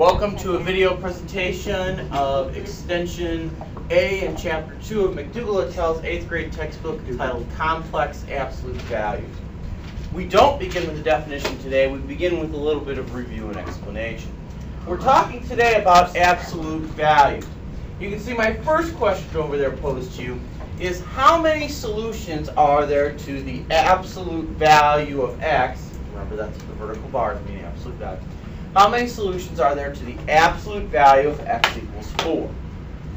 Welcome to a video presentation of Extension A in Chapter 2 of McDougal Littell's 8th grade textbook entitled Complex Absolute Values. We don't begin with a definition today, we begin with a little bit of review and explanation. We're talking today about absolute values. You can see my first question over there posed to you is how many solutions are there to the absolute value of x? Remember that's the vertical bars meaning absolute value. How many solutions are there to the absolute value of x equals 4?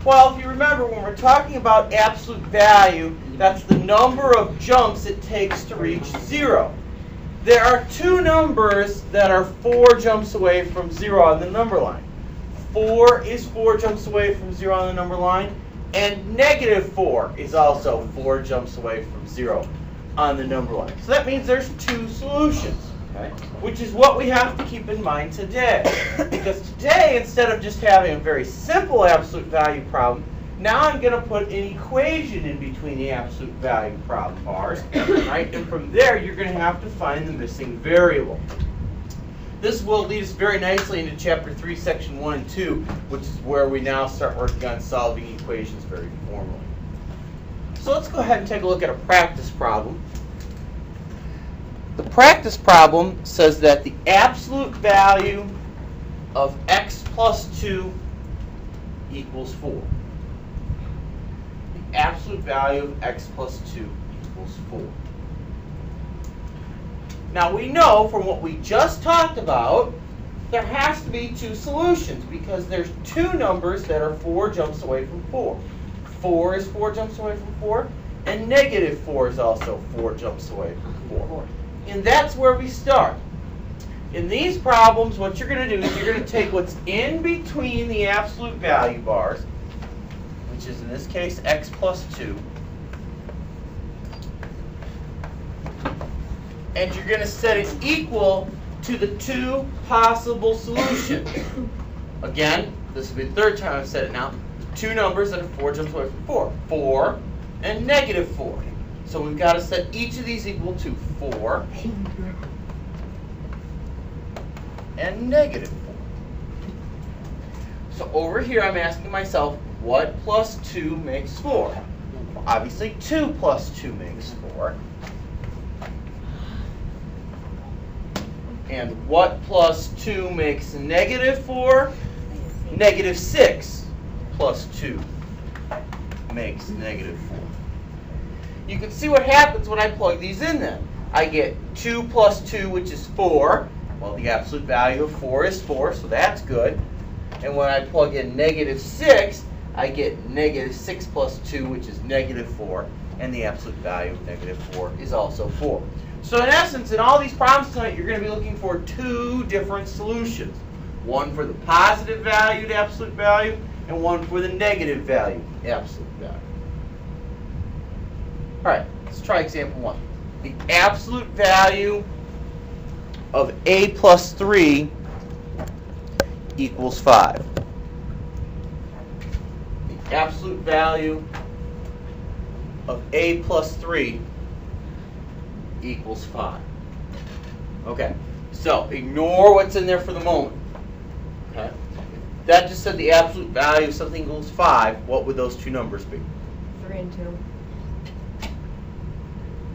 Well, if you remember, when we're talking about absolute value, that's the number of jumps it takes to reach 0. There are two numbers that are 4 jumps away from 0 on the number line. 4 is 4 jumps away from 0 on the number line, and negative 4 is also 4 jumps away from 0 on the number line. So that means there's two solutions. Okay. Which is what we have to keep in mind today. Because today, instead of just having a very simple absolute value problem, now I'm going to put an equation in between the absolute value problem bars. Right? And from there, you're going to have to find the missing variable. This will lead us very nicely into Chapter 3, Section 1 and 2, which is where we now start working on solving equations very formally. So let's go ahead and take a look at a practice problem. The practice problem says that the absolute value of x plus 2 equals 4. The absolute value of x plus 2 equals 4. Now we know from what we just talked about, there has to be two solutions because there's two numbers that are 4 jumps away from 4. 4 is 4 jumps away from 4, and negative 4 is also 4 jumps away from 4. And that's where we start. In these problems, what you're going to do is you're going to take what's in between the absolute value bars, which is in this case x plus 2, and you're going to set it equal to the two possible solutions. Again, this will be the third time I've said it now. The two numbers that are 4 jumps away from 4. 4 and negative 4. So we've got to set each of these equal to 4 and negative 4. So over here I'm asking myself, what plus 2 makes 4? Well, obviously 2 plus 2 makes 4. And what plus 2 makes negative 4? Negative 6 plus 2 makes negative 4. You can see what happens when I plug these in then. I get 2 plus 2, which is 4. Well, the absolute value of 4 is 4, so that's good. And when I plug in negative 6, I get negative 6 plus 2, which is negative 4. And the absolute value of negative 4 is also 4. So in essence, in all these problems tonight, you're going to be looking for two different solutions. One for the positive valued absolute value, and one for the negative value absolute value. All right, let's try example 1. The absolute value of a plus 3 equals 5. The absolute value of a plus 3 equals 5. Okay, so ignore what's in there for the moment. Okay, if that just said the absolute value of something equals 5, what would those two numbers be? 3 and 2.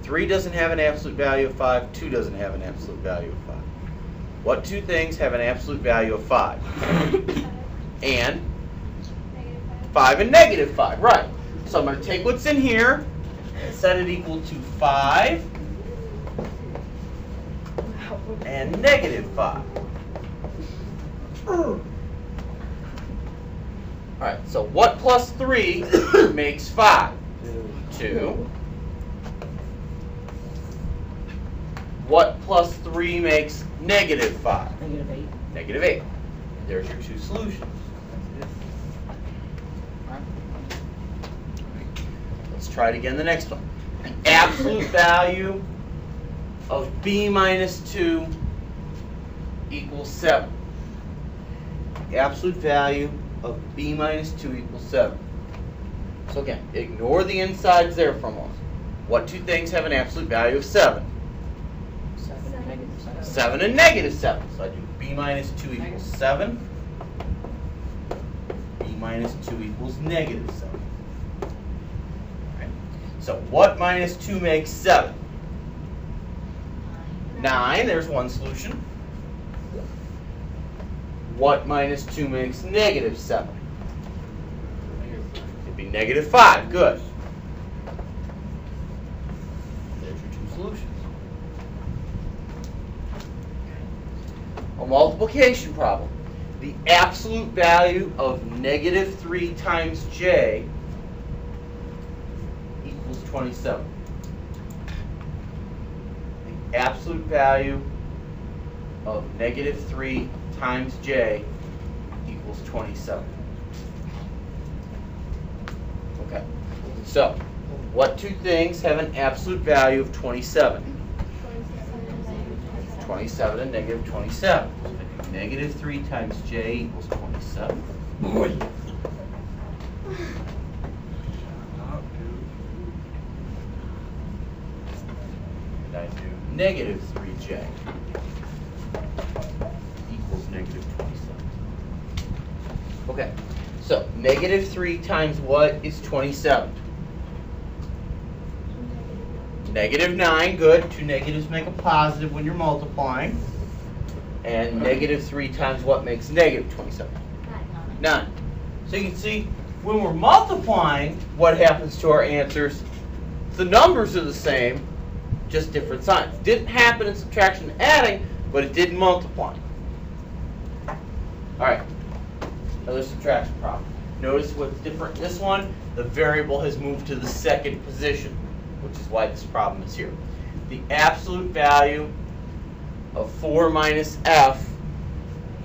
3 doesn't have an absolute value of 5. 2 doesn't have an absolute value of 5. What two things have an absolute value of 5? And 5 and negative 5. Right. So I'm going to take what's in here and set it equal to 5 and negative 5. All right. So what plus 3 makes 5? 2. What plus 3 makes negative 5? Negative 8. Negative 8. There's your two solutions. Let's try it again the next one. The absolute value of b minus 2 equals 7. The absolute value of b minus 2 equals 7. So again, ignore the insides there for a moment. What two things have an absolute value of 7? 7 and negative 7. 7 and negative 7. So I do b minus 2 equals 7. minus 2 equals negative 7. Right. So what minus 2 makes 7? 9, there's one solution. What minus 2 makes negative 7? It'd be negative 5, good. There's your two solutions. A multiplication problem. The absolute value of negative 3 times j equals 27. The absolute value of negative 3 times j equals 27. Okay, so what two things have an absolute value of 27? 27 and negative 27. Negative 3 times j equals 27. And I do negative 3j equals negative 27. Okay, so negative 3 times what is 27? Negative 9, good. Two negatives make a positive when you're multiplying. And negative 3 times what makes negative 27? 9. So you can see, when we're multiplying, what happens to our answers? The numbers are the same, just different signs. Didn't happen in subtraction and adding, but it did in multiplying. All right, another subtraction problem. Notice what's different in this one. The variable has moved to the second position, which is why this problem is here. The absolute value of 4 minus f